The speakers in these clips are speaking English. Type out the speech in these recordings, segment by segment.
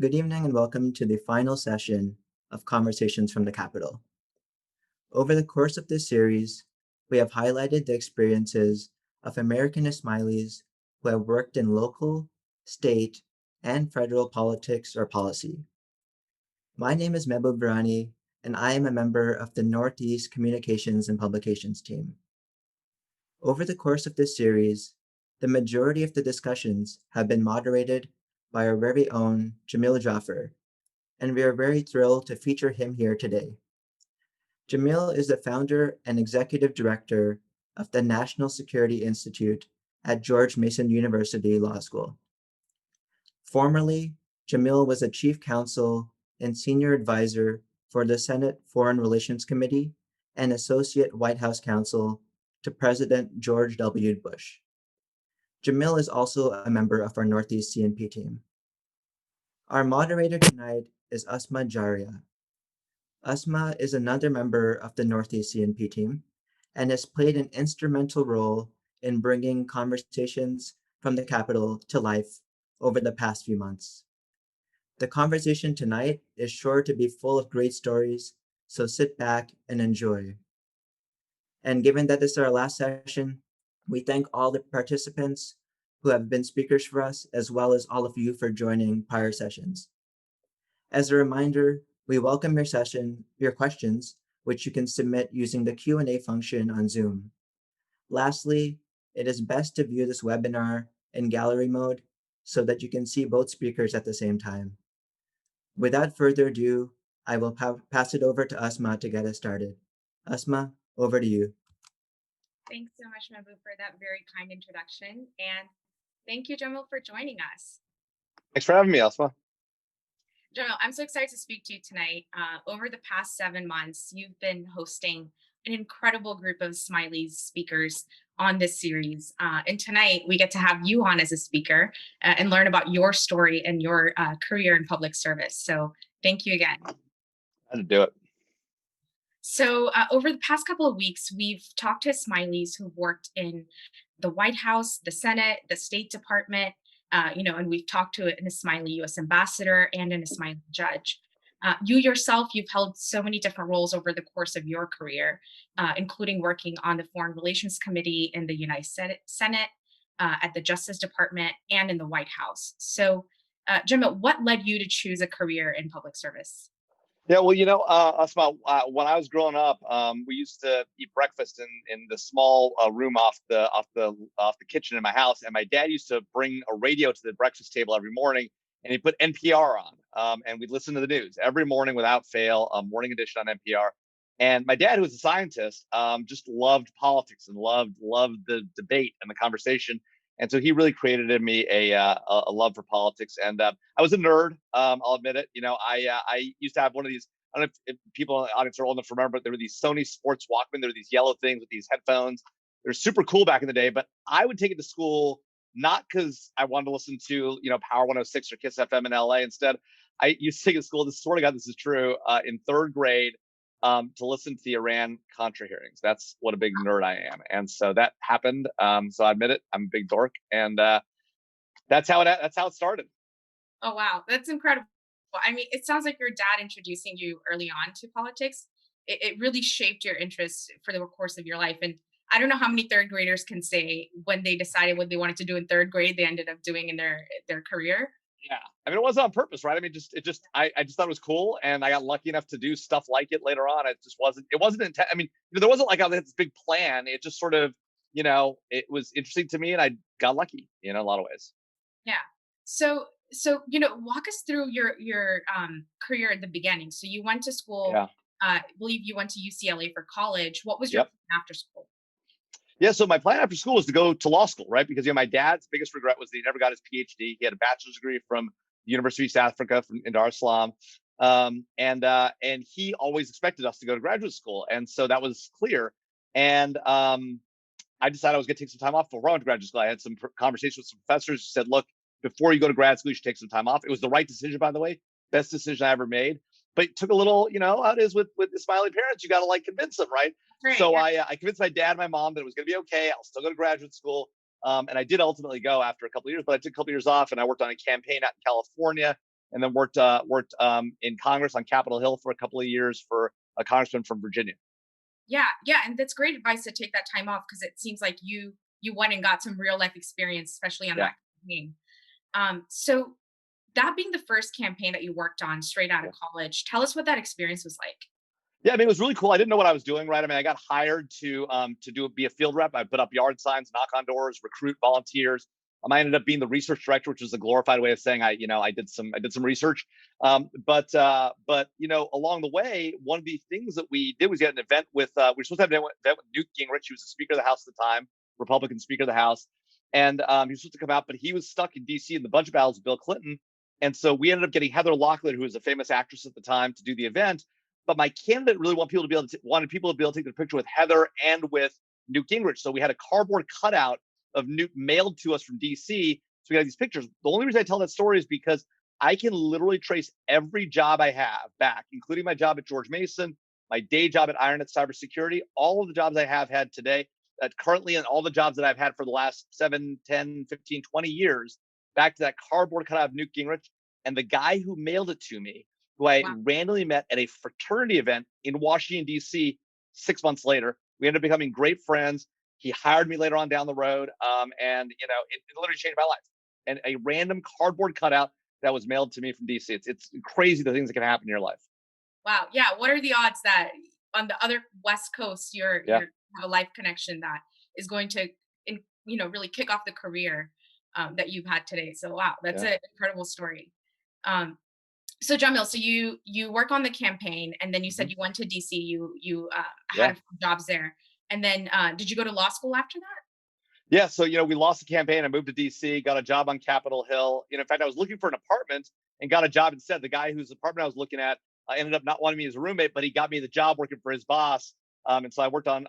Good evening and welcome to the final session of Conversations from the Capitol. Over the course of this series, we have highlighted the experiences of American Ismailis who have worked in local, state, and federal politics or policy. My name is Mehboob Virani, and I am a member of the Northeast Communications and Publications team. Over the course of this series, the majority of the discussions have been moderated by our very own Jamil Jaffer, and we are very thrilled to feature him here today. Jamil is the founder and executive director of the National Security Institute at George Mason University Law School. Formerly, Jamil was a chief counsel and senior advisor for the Senate Foreign Relations Committee and associate White House counsel to President George W. Bush. Jamil is also a member of our Northeast CNP team. Our moderator tonight is Asma Jaria. Asma is another member of the Northeast CNP team and has played an instrumental role in bringing conversations from the Capitol to life over the past few months. The conversation tonight is sure to be full of great stories, so sit back and enjoy. And given that this is our last session, we thank all the participants who have been speakers for us, as well as all of you for joining prior sessions. As a reminder, we welcome your questions, which you can submit using the Q&A function on Zoom. Lastly, it is best to view this webinar in gallery mode so that you can see both speakers at the same time. Without further ado, I will pass it over to Asma to get us started. Asma, over to you. Thanks so much, Mehboob, for that very kind introduction. And thank you, Jamil, for joining us. Thanks for having me, Asma. Jamil, I'm so excited to speak to you tonight. Over the past 7 months, you've been hosting an incredible group of Smiley's speakers on this series. And tonight, we get to have you on as a speaker and learn about your story and your career in public service. So thank you again. How to do it. So over the past couple of weeks, we've talked to Smileys who've worked in the White House, the Senate, the State Department, and we've talked to an Ismaili U.S. ambassador and an Ismaili judge. You yourself, you've held so many different roles over the course of your career, including working on the Foreign Relations Committee in the United Senate, at the Justice Department, and in the White House. So, Jamil, what led you to choose a career in public service? Yeah, well, Asma, when I was growing up, we used to eat breakfast in the small room off the kitchen in my house, and my dad used to bring a radio to the breakfast table every morning, and he put NPR on, and we'd listen to the news every morning without fail, morning edition on NPR. And my dad, who was a scientist, just loved politics and loved the debate and the conversation. And so he really created in me a love for politics. And I was a nerd. I'll admit it. I used to have one of these. I don't know if people in the audience are old enough to remember, but there were these Sony Sports Walkman. There were these yellow things with these headphones. They were super cool back in the day. But I would take it to school not because I wanted to listen to Power 106 or Kiss FM in LA. Instead, I used to take it to school. This swear to God, this is true. In third grade, to listen to the Iran Contra hearings. That's what a big nerd I am, and so that happened. So I admit it. I'm a big dork, and that's how it started. Oh, wow. That's incredible. I mean, it sounds like your dad introducing you early on to politics. It really shaped your interest for the course of your life. And I don't know how many third graders can say when they decided what they wanted to do in third grade, they ended up doing in their career. Yeah, I mean, it wasn't on purpose, right? I mean, I just thought it was cool, and I got lucky enough to do stuff like it later on. It wasn't intent. I mean, there wasn't like this big plan. It just sort of, it was interesting to me, and I got lucky, in a lot of ways. Yeah. So walk us through your career at the beginning. So you went to school. Yeah. I believe you went to UCLA for college. What was your Yep. plan after school? Yeah, so my plan after school was to go to law school, right? Because my dad's biggest regret was that he never got his PhD. He had a bachelor's degree from the University of East Africa in Dar es Salaam, and he always expected us to go to graduate school, and so that was clear. And I decided I was going to take some time off before I went to graduate school. I had some conversations with some professors who said, "Look, before you go to grad school, you should take some time off." It was the right decision, by the way, best decision I ever made. But it took a little, how it is with the Smiley parents. You got to convince them, right? Right. So Yeah. I convinced my dad and my mom that it was going to be okay. I'll still go to graduate school. And I did ultimately go after a couple of years, but I took a couple of years off and I worked on a campaign out in California and then worked in Congress on Capitol Hill for a couple of years for a congressman from Virginia. Yeah, yeah, and that's great advice to take that time off because it seems like you went and got some real life experience, especially on Yeah, that campaign. So that being the first campaign that you worked on straight out of yeah. college, tell us what that experience was like. Yeah, I mean, it was really cool. I didn't know what I was doing, right? I mean, I got hired to be a field rep. I put up yard signs, knock on doors, recruit volunteers. I ended up being the research director, which is a glorified way of saying I did some research. But along the way, one of the things that we did was get an event with we were supposed to have an event with Newt Gingrich, who was the Speaker of the House at the time, Republican Speaker of the House, and he was supposed to come out, but he was stuck in D.C. in the budget battles with Bill Clinton, and so we ended up getting Heather Locklear, who was a famous actress at the time, to do the event. But my candidate really wanted people to be able to take the picture with Heather and with Newt Gingrich. So we had a cardboard cutout of Newt mailed to us from DC. So we had these pictures. The only reason I tell that story is because I can literally trace every job I have back, including my job at George Mason, my day job at IronNet Cybersecurity, all of the jobs I have had today, currently, and all the jobs that I've had for the last 7, 10, 15, 20 years, back to that cardboard cutout of Newt Gingrich. And the guy who mailed it to me, who I Wow. randomly met at a fraternity event in Washington, D.C. 6 months later. We ended up becoming great friends. He hired me later on down the road. And, it literally changed my life. And a random cardboard cutout that was mailed to me from D.C. It's crazy the things that can happen in your life. Wow. Yeah. What are the odds that on the other West Coast Yeah. you're have a life connection that is going to really kick off the career that you've had today? So wow, that's Yeah. an incredible story. Um, so John Mill, so you work on the campaign, and then you Mhm. said you went to DC. You had Yeah. a few jobs there, and then did you go to law school after that? Yeah, so we lost the campaign. I moved to DC, got a job on Capitol Hill. In fact, I was looking for an apartment and got a job instead. The guy whose apartment I was looking at ended up not wanting me as a roommate, but he got me the job working for his boss. And so I worked on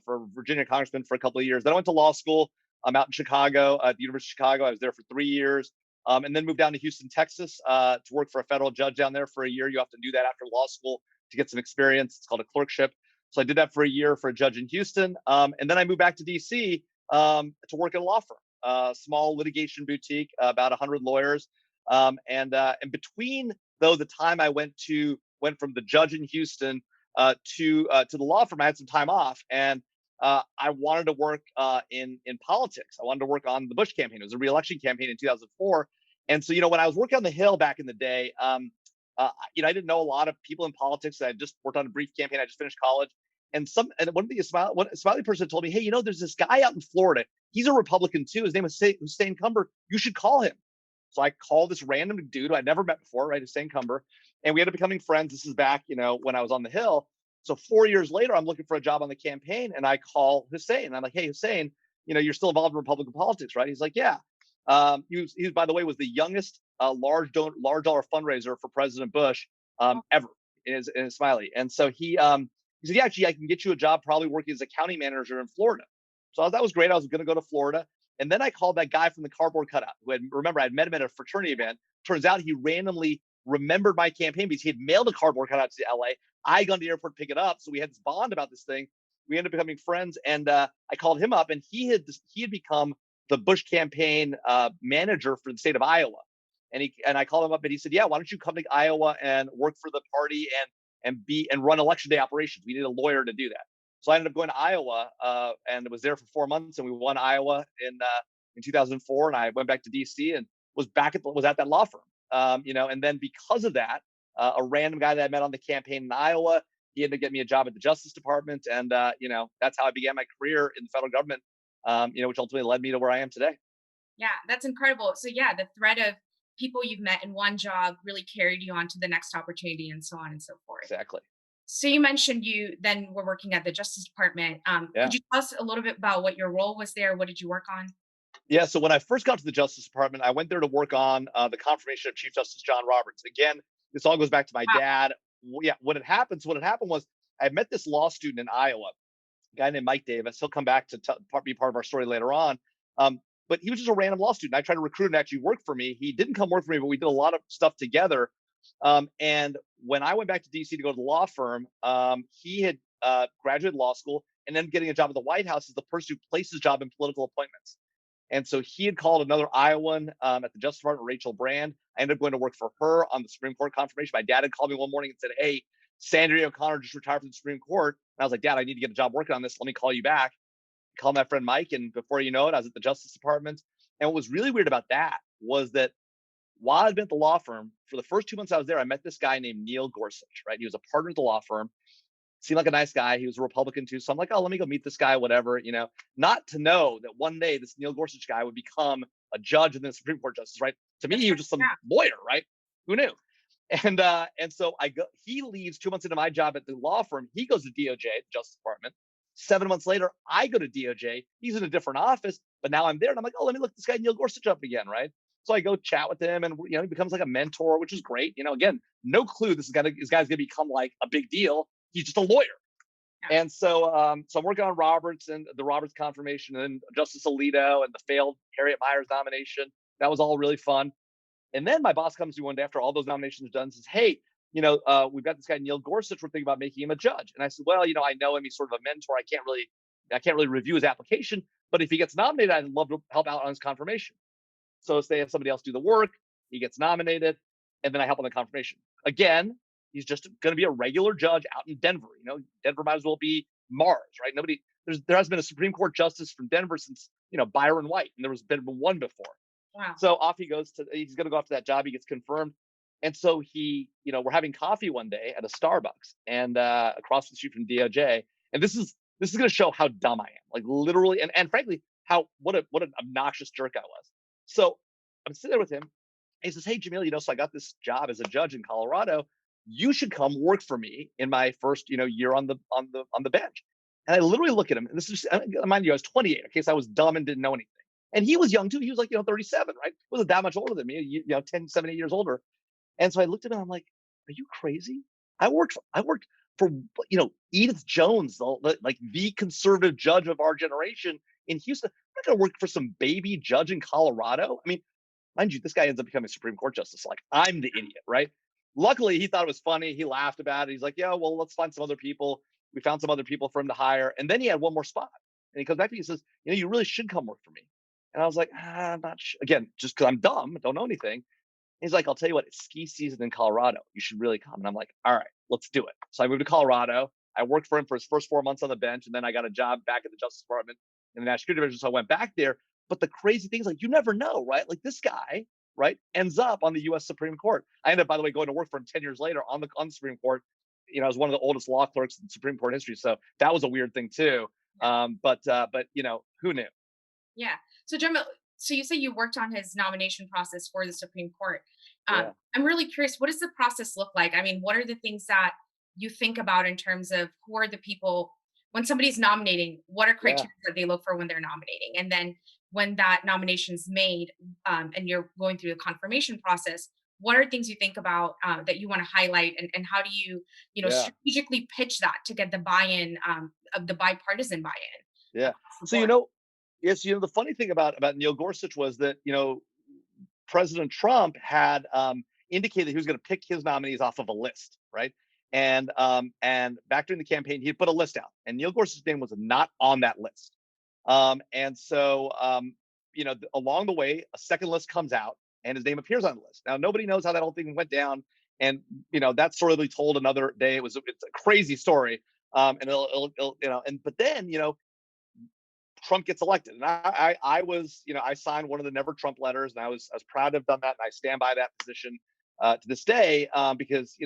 for Virginia congressman for a couple of years. Then I went to law school. I'm out in Chicago at the University of Chicago. I was there for 3 years, and then moved down to Houston, Texas, to work for a federal judge down there for a year. You have to do that after law school to get some experience. It's called a clerkship. So I did that for a year for a judge in Houston, and then I moved back to DC to work at a law firm, small litigation boutique, about 100 lawyers. And between though the time I went from the judge in Houston to the law firm, I had some time off, and I wanted to work in politics. I wanted to work on the Bush campaign. It was a re-election campaign in 2004, and so when I was working on the Hill back in the day, I didn't know a lot of people in politics. I had just worked on a brief campaign. I just finished college, and one of the Smiley person told me, hey, there's this guy out in Florida. He's a Republican too. His name is Hussein Cumber. You should call him. So I called this random dude who I'd never met before, right, Hussein Cumber, and we ended up becoming friends. This is back, when I was on the Hill. So 4 years later, I'm looking for a job on the campaign, and I call Hussein. And I'm like, hey, Hussein, you're still involved in Republican politics, right? He's like, yeah. He by the way, was the youngest large dollar fundraiser for President Bush ever in his Smiley. And so he said, yeah, actually, I can get you a job probably working as a county manager in Florida. So that was great. I was going to go to Florida. And then I called that guy from the cardboard cutout who I'd met him at a fraternity event. Turns out he randomly remembered my campaign because he had mailed a cardboard cutout to LA. I gone to the airport to pick it up. So we had this bond about this thing. We ended up becoming friends. And I called him up, and he had become the Bush campaign manager for the state of Iowa. And I called him up, and he said, yeah, why don't you come to Iowa and work for the party and run election day operations? We need a lawyer to do that. So I ended up going to Iowa and was there for 4 months, and we won Iowa in 2004. And I went back to DC and was at that law firm. And then because of that, a random guy that I met on the campaign in Iowa, he ended up getting me a job at the Justice Department, and that's how I began my career in the federal government. Which ultimately led me to where I am today. Yeah, that's incredible. So yeah, the thread of people you've met in one job really carried you on to the next opportunity and so on and so forth. Exactly. So you mentioned you then were working at the Justice Department. Yeah. Could you tell us a little bit about what your role was there? What did you work on? Yeah. So when I first got to the Justice Department, I went there to work on the confirmation of Chief Justice John Roberts. Again, this all goes back to my Wow. dad. Yeah. What had happened was I met this law student in Iowa, a guy named Mike Davis. He'll come back to be part of our story later on. But he was just a random law student. I tried to recruit him to actually work for me. He didn't come work for me, but we did a lot of stuff together. And when I went back to DC to go to the law firm, he had graduated law school and then getting a job at the White House as the person who places job in political appointments. And so he had called another Iowan at the Justice Department, Rachel Brand. I ended up going to work for her on the Supreme Court confirmation. My dad had called me one morning and said, "Hey, Sandra O'Connor just retired from the Supreme Court." And I was like, "Dad, I need to get a job working on this. Let me call you back." I called my friend Mike, and before you know it, I was at the Justice Department. And what was really weird about that was that while I'd been at the law firm, for the first 2 months I was there, I met this guy named Neil Gorsuch, right? He was a partner at the law firm, seemed like a nice guy. He was a Republican too. So I'm like, oh, let me go meet this guy, whatever, not to know that one day this Neil Gorsuch guy would become a judge and then a Supreme Court justice, right? To me, he was just some Yeah. lawyer, right? Who knew? And so he leaves 2 months into my job at the law firm. He goes to DOJ, the Justice Department. 7 months later, I go to DOJ. He's in a different office, but now I'm there. And I'm like, oh, let me look this guy Neil Gorsuch up again, right? So I go chat with him, and he becomes like a mentor, which is great. Again, no clue this guy's gonna become like a big deal. He's just a lawyer. Yeah. And so I'm working on Roberts and the Roberts confirmation, and then Justice Alito and the failed Harriet Miers nomination. That was all really fun. And then my boss comes to me one day after all those nominations are done and says, "Hey, we've got this guy Neil Gorsuch. We're thinking about making him a judge." And I said, "Well, I know him. He's sort of a mentor. I can't really review his application, but if he gets nominated, I'd love to help out on his confirmation." So they have somebody else do the work. He gets nominated, and then I help on the confirmation. Again, he's just going to be a regular judge out in Denver. Denver might as well be Mars, right? There has been a Supreme Court justice from Denver since Byron White, and there was been one before. Wow. So off he goes he's going to go after that job. He gets confirmed. And so we're having coffee one day at a Starbucks and across the street from DOJ. And this is going to show how dumb I am, like literally, and frankly, what an obnoxious jerk I was. So I'm sitting there with him. And he says, "Hey, Jamil, so I got this job as a judge in Colorado. You should come work for me in my first, year on the bench." And I literally look at him, and this is, mind you, I was 28. In case I was dumb and didn't know anything. And he was young too. He was like, 37, right? Wasn't that much older than me, 10, 7, 8 years older. And so I looked at him, and I'm like, "Are you crazy? I worked for Edith Jones, like the conservative judge of our generation in Houston. I'm not going to work for some baby judge in Colorado." I mean, mind you, this guy ends up becoming a Supreme Court justice. Like, I'm the idiot, right? Luckily, he thought it was funny. He laughed about it. He's like, "Yeah, well, let's find some other people." We found some other people for him to hire. And then he had one more spot. And he comes back to me and says, "You really should come work for me." And I was like, "I'm not sure." Again, just because I'm dumb, don't know anything. He's like, "I'll tell you what, it's ski season in Colorado. You should really come." And I'm like, "All right, let's do it." So I moved to Colorado. I worked for him for his first 4 months on the bench. And then I got a job back at the Justice Department in the National Security Division. So I went back there. But the crazy thing is, like, you never know, right? Like, this guy, right, ends up on the U.S. Supreme Court. I ended up, by the way, going to work for him 10 years later on the Supreme Court. I was one of the oldest law clerks in Supreme Court history. So that was a weird thing too. But who knew? Yeah. So Jamil, so you say you worked on his nomination process for the Supreme Court. Yeah. I'm really curious, what does the process look like? I mean, what are the things that you think about in terms of who are the people when somebody's nominating, what are criteria that they look for when they're nominating? And then when that nomination's made, and you're going through the confirmation process, what are things you think about that you want to highlight, and how do you, Yeah. strategically pitch that to get the buy-in, of the bipartisan buy-in? Yeah. So, yes, the funny thing about Neil Gorsuch was that, President Trump had indicated he was going to pick his nominees off of a list, right? And back during the campaign, he had put a list out, and Neil Gorsuch's name was not on that list. And so, along the way, a second list comes out, and his name appears on the list. Now, nobody knows how that whole thing went down, and that's sort of be told another day. It's a crazy story, and but then Trump gets elected, and I was I signed one of the Never Trump letters, and I was proud to have done that, and I stand by that position to this day, because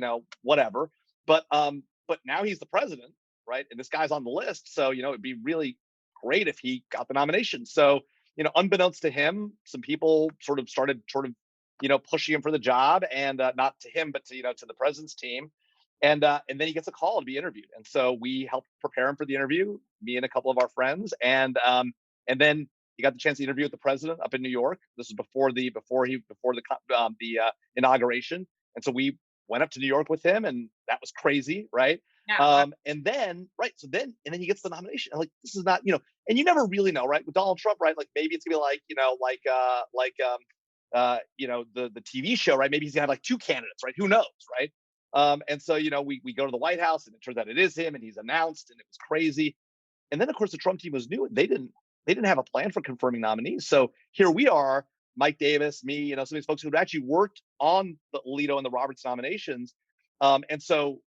whatever. But now he's the president, right? And this guy's on the list, so it'd be really great if he got the nomination. So unbeknownst to him, some people started pushing him for the job, and not to him, but to the president's team. And then he gets a call to be interviewed, and so we helped prepare him for the interview, me and a couple of our friends, and then he got the chance to interview with the president up in New York. This was before the inauguration, and so we went up to New York with him, and that was crazy, right? Yeah. And then he gets the nomination, and like, this is not and you never really know, right? With Donald Trump, right? Like, maybe it's gonna be the TV show, right? Maybe he's gonna have like two candidates, right? Who knows, right? And so, we go to the White House, and it turns out it is him, and he's announced, and it was crazy. And then, of course, the Trump team was new, and they didn't they didn't have a plan for confirming nominees. So here we are, Mike Davis, me, some of these folks who had actually worked on the Alito and the Roberts nominations. And so,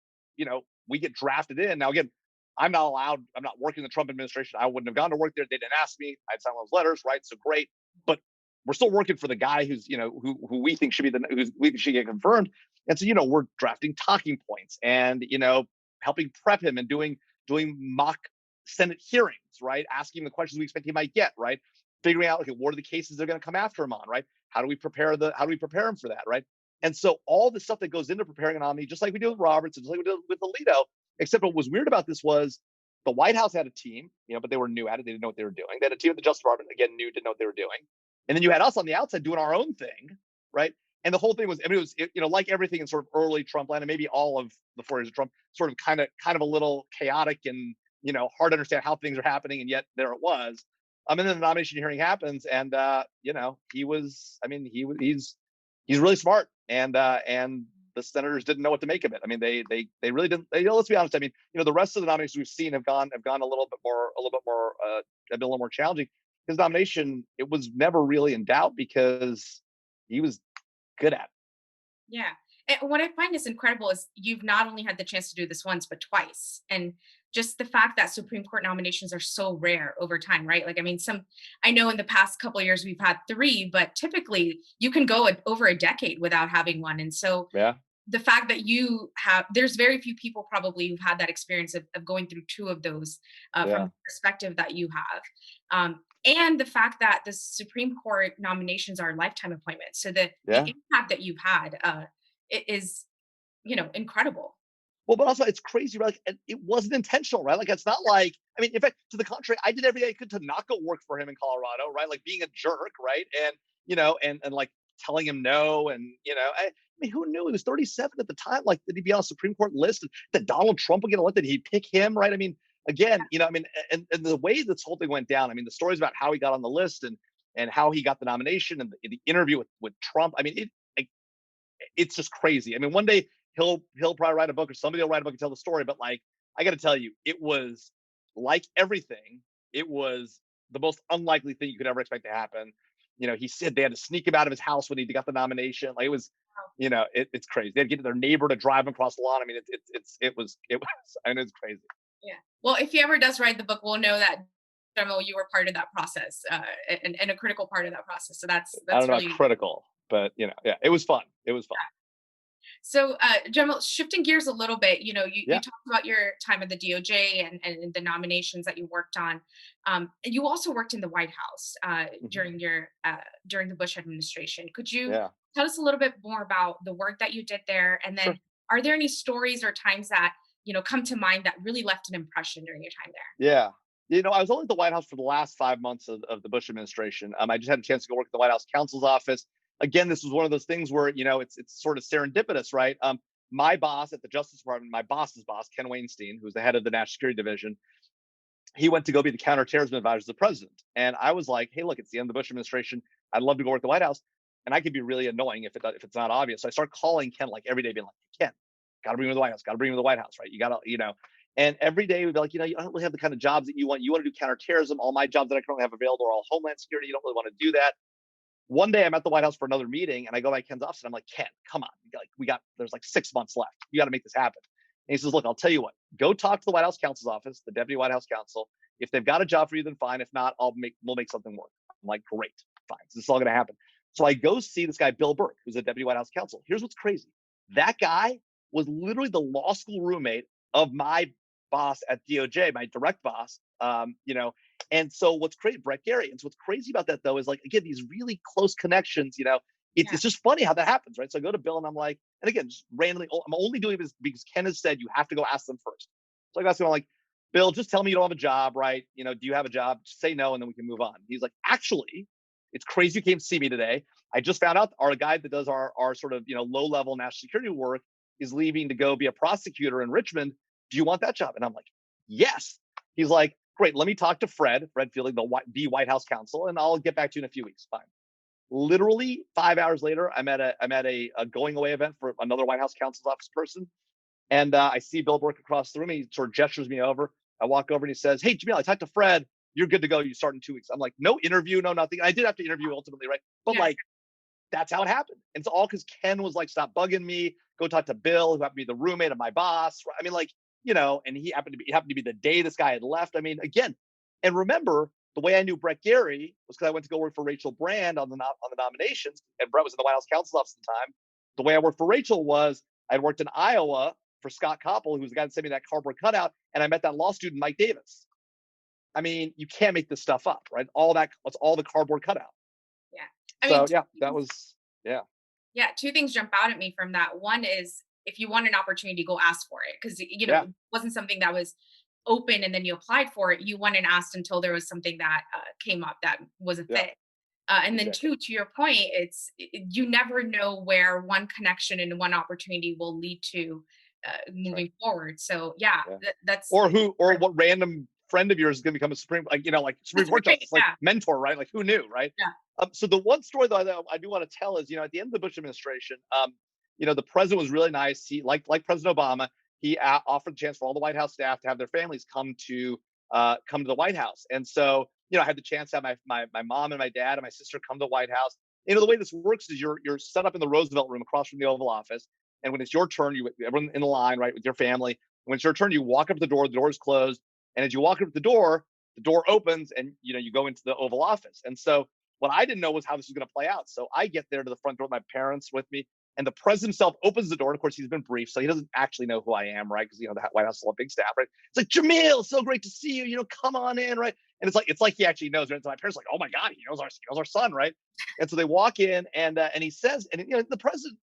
we get drafted in. Now, again, I'm not allowed, I'm not working in the Trump administration. I wouldn't have gone to work there. They didn't ask me. I'd sign those letters, right? So great. But we're still working for the guy who's, who we think should be who we think should get confirmed. And so, we're drafting talking points and, helping prep him and doing mock Senate hearings, right? Asking the questions we expect he might get, right? Figuring out, okay, what are the cases they're going to come after him on, right? How do we prepare him for that, right? And so all the stuff that goes into preparing a nominee, just like we do with Roberts and just like we did with Alito, except what was weird about this was the White House had a team, but they were new at it. They didn't know what they were doing. They had a team at the Justice Department, again, didn't know what they were doing. And then you had us on the outside doing our own thing, right? And the whole thing was, it was, like everything in sort of early Trump land, and maybe all of the 4 years of Trump, sort of kind of a little chaotic and, hard to understand how things are happening. And yet there it was. And then the nomination hearing happens, and he's really smart, and the senators didn't know what to make of it. I mean, they really didn't. Let's be honest. I mean, the rest of the nominations we've seen have gone a little bit more, have been a little more challenging. His nomination, it was never really in doubt because he was good at it. Yeah. And what I find is incredible is you've not only had the chance to do this once, but twice. And just the fact that Supreme Court nominations are so rare over time, right? Like, I mean, I know in the past couple of years we've had 3, but typically you can go over a decade without having one. And so Yeah. the fact that there's very few people probably who've had that experience of going through 2 of those from the perspective that you have. And the fact that the Supreme Court nominations are lifetime appointments. So the impact that you've had is, incredible. Well, but also it's crazy, right? Like, it wasn't intentional, right? Like, it's not like, I mean, in fact, to the contrary, I did everything I could to not go work for him in Colorado, right? Like being a jerk, right? And, and like telling him no. And, I mean, who knew he was 37 at the time? Like, did he be on a Supreme Court list? That Donald Trump would get elected? He'd pick him, right? I mean, again, and the way this whole thing went down, I mean, the stories about how he got on the list and how he got the nomination and the interview with Trump, I mean, it's just crazy. I mean, one day he'll probably write a book, or somebody will write a book and tell the story. But like, I got to tell you, it was like everything. It was the most unlikely thing you could ever expect to happen. He said they had to sneak him out of his house when he got the nomination. Like, it was, it's crazy. They had to get their neighbor to drive him across the lawn. I mean, it was, I know, it's crazy. Yeah. Well, if he ever does write the book, we'll know that, General, you were part of that process, and a critical part of that process. So that's I don't know really about critical, but yeah, it was fun. It was fun. So, General, shifting gears a little bit, you Yeah. talked about your time at the DOJ and the nominations that you worked on. You also worked in the White House during the Bush administration. Could you Yeah. tell us a little bit more about the work that you did there? And then, Sure. are there any stories or times that come to mind that really left an impression during your time there? Yeah. I was only at the White House for the last 5 months of the Bush administration. I just had a chance to go work at the White House counsel's office. Again, this was one of those things where, it's sort of serendipitous, right? My boss at the Justice Department, my boss's boss, Ken Weinstein, who's the head of the National Security Division, he went to go be the counterterrorism advisor to the president. And I was like, hey, look, it's the end of the Bush administration. I'd love to go work at the White House. And I could be really annoying if it's not obvious. So I start calling Ken like every day, being like, Ken, got to bring him to the White House, got to bring him to the White House, right? You got to, and every day we'd be like, you don't really have the kind of jobs that you want. You want to do counterterrorism. All my jobs that I currently have available are all Homeland Security. You don't really want to do that. One day I'm at the White House for another meeting, and I go by Ken's office and I'm like, Ken, come on. There's like 6 months left. You got to make this happen. And he says, look, I'll tell you what, go talk to the White House counsel's office, the deputy White House counsel. If they've got a job for you, then fine. If not, we'll make something work. I'm like, great, fine. So this is all going to happen. So I go see this guy, Bill Burke, who's a deputy White House counsel. Here's what's crazy. That guy was literally the law school roommate of my boss at DOJ, my direct boss, and so what's crazy, Brett Gary. And so what's crazy about that, though, is like, again, these really close connections, it's just funny how that happens, right? So I go to Bill and I'm like, and again, just randomly, I'm only doing this because Ken has said you have to go ask them first. So I go ask him, I'm like, Bill, just tell me you don't have a job, right? Do you have a job? Just say no, and then we can move on. He's like, actually, it's crazy you came to see me today. I just found out our guy that does our sort of, low-level national security work is leaving to go be a prosecutor in Richmond. Do you want that job? And I'm like, yes. He's like, great, let me talk to Fred Fielding, the White House counsel, and I'll get back to you in a few weeks. Fine. Literally 5 hours later, I'm at a going away event for another White House counsel's office person. And I see Bill Burke across the room. He sort of gestures me over. I walk over and he says, hey, Jamil, I talked to Fred. you're good to go. You start in 2 weeks. I'm like, no interview, no nothing. I did have to interview ultimately, right? But Yeah. like, that's how it happened. And it's all because Ken was like, stop bugging me. Go talk to Bill, who happened to be the roommate of my boss. I mean, like, and he happened to be the day this guy had left. I mean, again, and remember, the way I knew Brett Gary was because I went to go work for Rachel Brand on the nominations, and Brett was in the White House council office at the time. The way I worked for Rachel was I worked in Iowa for Scott Koppel, who was the guy that sent me that cardboard cutout, and I met that law student Mike Davis. I mean, you can't make this stuff up, right? It's all the cardboard cutout. Yeah. I So mean, yeah, that was yeah, two things jump out at me from that. One is if you want an opportunity, go ask for it because yeah, it wasn't something that was open and then you applied for it. You went and asked until there was something that came up that was a yeah, fit. And then exactly. two, to your point, you never know where one connection and one opportunity will lead to That's right. moving forward. So yeah, Yeah. that's Or what random friend of yours is going to become a like Supreme that's Court right. justice, like Yeah, mentor, right? Like who knew, right? yeah, So the one story though that I do want to tell is, at the end of the Bush administration, the president was really nice. He like President Obama, he offered the chance for all the White House staff to have their families come to the White House, and so I had the chance to have my mom and my dad and my sister come to the White House. The way this works is you're set up in the Roosevelt Room across from the Oval Office, and when it's your turn, everyone in the line, right, with your family. When it's your turn, you walk up to the door is closed, and as you walk up to the door opens, and you go into the Oval Office. And so what I didn't know was how this was going to play out. So I get there to the front door with my parents with me, and the president himself opens the door. And of course, he's been briefed, so he doesn't actually know who I am, right? Because the White House is a big staff, right? It's like, Jamil, so great to see you. Come on in, right? And it's like he actually knows, right? And so my parents are like, oh my god, he knows our son, right? And so they walk in, and he says, and the president,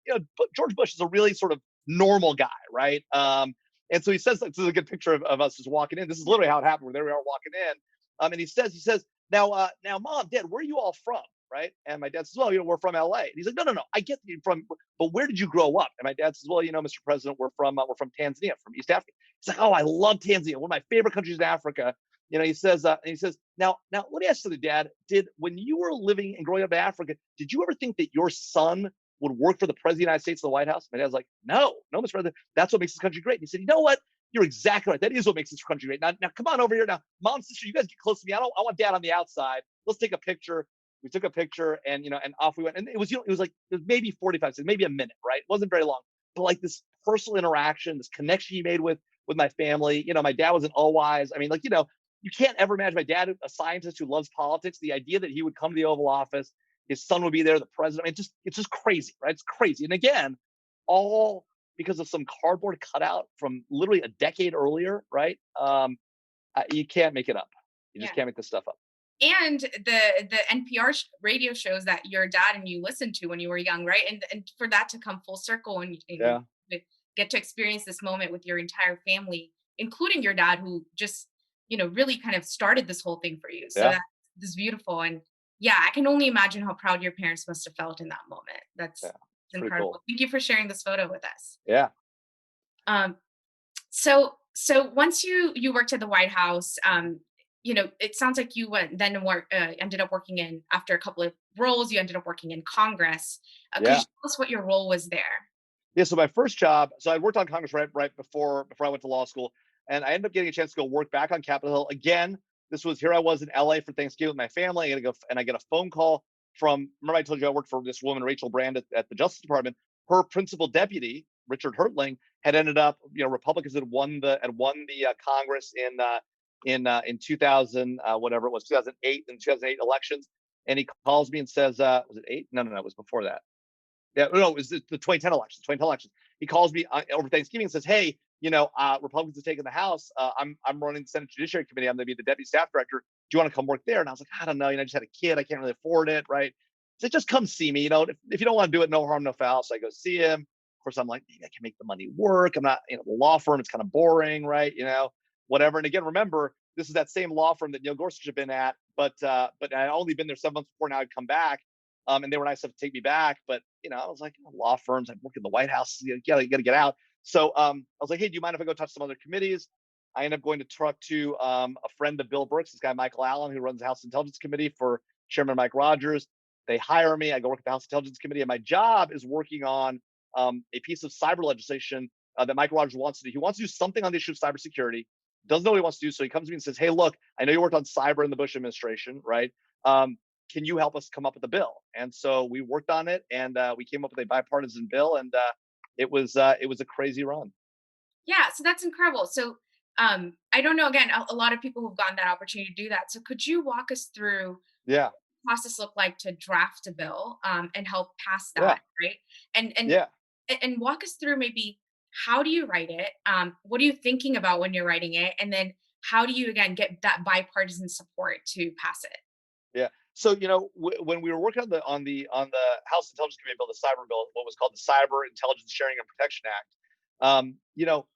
George Bush is a really sort of normal guy, right? And so he says, this is a good picture of us just walking in. This is literally how it happened. Where there we are walking in, and he says, now, Mom, Dad, where are you all from, right? And my dad says, well, we're from LA. And he's like, no, I get you from, but where did you grow up? And my dad says, well, Mr. President, we're from Tanzania, from East Africa. He's like, oh, I love Tanzania, one of my favorite countries in Africa. He says, now let me ask you, Dad, when you were living and growing up in Africa, did you ever think that your son would work for the President of the United States in the White House? My dad's like, no, Mr. President, that's what makes this country great. And he said, you know what? You're exactly right. That is what makes this country great. Now come on over here. Now, Mom, sister, you guys get close to me. I want Dad on the outside. Let's take a picture. We took a picture, and and off we went. And it was maybe 45 seconds, maybe a minute, right? It wasn't very long. But like this personal interaction, this connection he made with my family. My dad was an all-wise. I mean, you can't ever imagine my dad, a scientist who loves politics, the idea that he would come to the Oval Office, his son would be there, the president. I mean, it's just crazy, right? It's crazy. And again, all because of some cardboard cutout from literally a decade earlier, right? You can't make it up. You just yeah. can't make this stuff up. And the NPR radio shows that your dad and you listened to when you were young, right? And for that to come full circle and Yeah, you get to experience this moment with your entire family, including your dad, who just really kind of started this whole thing for you. So yeah, that's beautiful. And yeah, I can only imagine how proud your parents must have felt in that moment. yeah. That's It's pretty incredible. cool. Thank you for sharing this photo with us. Yeah, Um, so once you worked at the White House, it sounds like you ended up working in, after a couple of roles, you ended up working in Congress. Could you yeah. tell us what your role was there? Yeah, so my first job, so I worked on Congress right before I went to law school, and I ended up getting a chance to go work back on Capitol Hill again. This was Here I was in LA for Thanksgiving with my family. I got to go, and I get a phone call from, remember I told you I worked for this woman, Rachel Brand, at the Justice Department. Her principal deputy, Richard Hertling, had ended up, Republicans had won the Congress in 2000, whatever it was, 2008, and 2008 elections. And he calls me and says, was it eight? No, it was before that. Yeah, no, it was the 2010 elections. 2010 elections. He calls me over Thanksgiving and says, "Hey, Republicans have taken the House. I'm running the Senate Judiciary Committee. I'm going to be the deputy staff director. Do you want to come work there?" And I was like, "I don't know. I just had a kid. I can't really afford it, right?" He said, "Just come see me. If you don't want to do it, no harm, no foul." So I go see him. Of course, I'm like, maybe I can make the money work. I'm not, the law firm. It's kind of boring, right? Whatever. And again, remember, this is that same law firm that Neil Gorsuch had been at, but I'd only been there 7 months before. Now I'd come back. And they were nice enough to take me back, but I was like, law firms, I work in the White House, you gotta get out. So I was like, hey, do you mind if I go talk to some other committees? I end up going to talk to a friend of Bill Burke's, this guy Michael Allen, who runs the House Intelligence Committee for Chairman Mike Rogers. They hire me. I go work at the House Intelligence Committee, and my job is working on a piece of cyber legislation that Mike Rogers wants to do. He wants to do something on the issue of cybersecurity. doesn't know what he wants to do. So he comes to me and says, "Hey, look, I know you worked on cyber in the Bush administration, right? Can you help us come up with a bill?" And so we worked on it, and we came up with a bipartisan bill, and it was a crazy run. Yeah, so that's incredible. So I don't know, again, a lot of people who've gotten that opportunity to do that. So could you walk us through Yeah, process look like to draft a bill and help pass yeah, that, right? And and yeah. and walk us through maybe how do you write it? What are you thinking about when you're writing it? And then how do you again get that bipartisan support to pass it? Yeah. So when we were working on the House Intelligence Committee bill, the cyber bill, what was called the Cyber Intelligence Sharing and Protection Act, um, you know,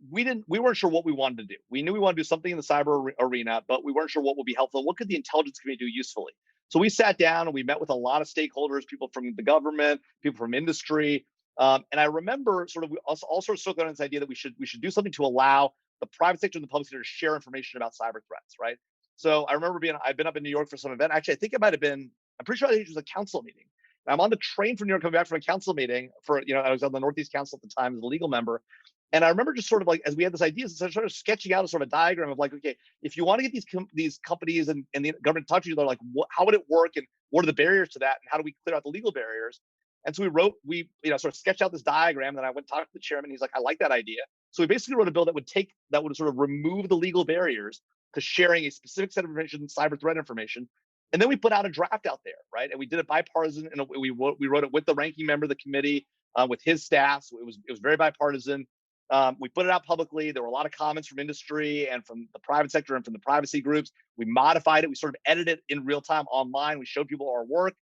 we weren't sure what we wanted to do. We knew we wanted to do something in the cyber arena, but we weren't sure what would be helpful. What could the Intelligence Committee do usefully? So we sat down and we met with a lot of stakeholders, people from the government, people from industry, and I remember sort of us all sort of circling on this idea that we should do something to allow the private sector and the public sector to share information about cyber threats, right? So I remember I'd been up in New York for some event. Actually, I think it might have been, I'm pretty sure it was a council meeting. And I'm on the train from New York coming back from a council meeting I was on the Northeast Council at the time as a legal member. And I remember just sort of like, as we had this idea, so sort of sketching out a sort of a diagram of like, okay, if you want to get these companies and the government to talk to you, they're like, how would it work, and what are the barriers to that, and how do we clear out the legal barriers? And so we sort of sketched out this diagram. Then I went and talked to the chairman. He's like, I like that idea. So we basically wrote a bill that would sort of remove the legal barriers to sharing a specific set of information, cyber threat information. And then we put out a draft out there, right? And we did it bipartisan, and we wrote it with the ranking member of the committee, with his staff. So it was very bipartisan. We put it out publicly. There were a lot of comments from industry and from the private sector and from the privacy groups. We modified it. We sort of edited it in real time online. We showed people our work,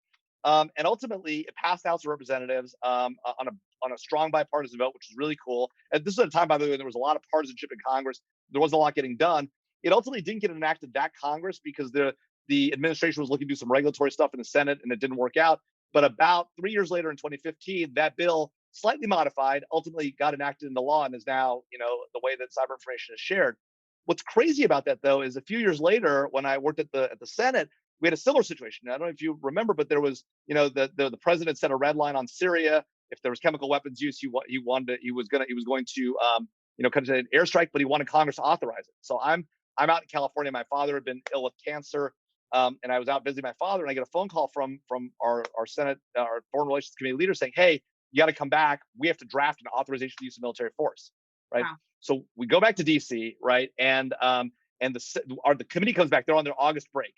and ultimately it passed the House of Representatives on a strong bipartisan vote, which is really cool. And this is at a time, by the way, when there was a lot of partisanship in Congress. There wasn't a lot getting done. It ultimately didn't get enacted that Congress because the administration was looking to do some regulatory stuff in the Senate, and it didn't work out. But about 3 years later, in 2015, that bill, slightly modified, ultimately got enacted into law and is now, the way that cyber information is shared. What's crazy about that, though, is a few years later, when I worked at the Senate, we had a similar situation. Now, I don't know if you remember, but there was, the president set a red line on Syria. If there was chemical weapons use, he was going to, kind of an airstrike, but he wanted Congress to authorize it. So I'm out in California. My father had been ill with cancer, and I was out visiting my father, and I get a phone call from our Senate, our Foreign Relations Committee leader saying, "Hey, you got to come back. We have to draft an authorization to use of military force." Right. Wow. So we go back to DC, right, and the committee comes back. They're on their August break.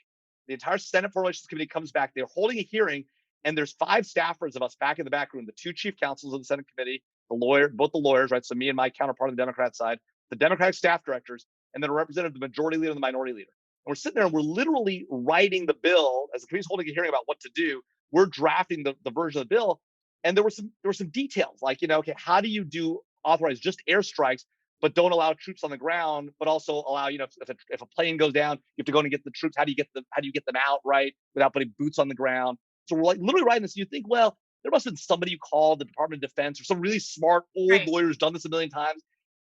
The entire Senate Foreign Relations Committee comes back. They're holding a hearing, and there's 5 staffers of us back in the back room: the 2 chief counsels of the Senate committee, both the lawyers, right? So me and my counterpart on the Democrat side, the Democratic staff directors, and then a representative of the majority leader and the minority leader. And we're sitting there and we're literally writing the bill as the committee's holding a hearing about what to do. We're drafting the version of the bill, and there were some details like, okay, how do you authorize just airstrikes, but don't allow troops on the ground, but also allow, if a plane goes down, you have to go and get the troops. How do you get them out, right, without putting boots on the ground? So we're like literally writing this. You think, well, there must have been somebody who called the Department of Defense or some really smart old Right. lawyer who's done this a million times.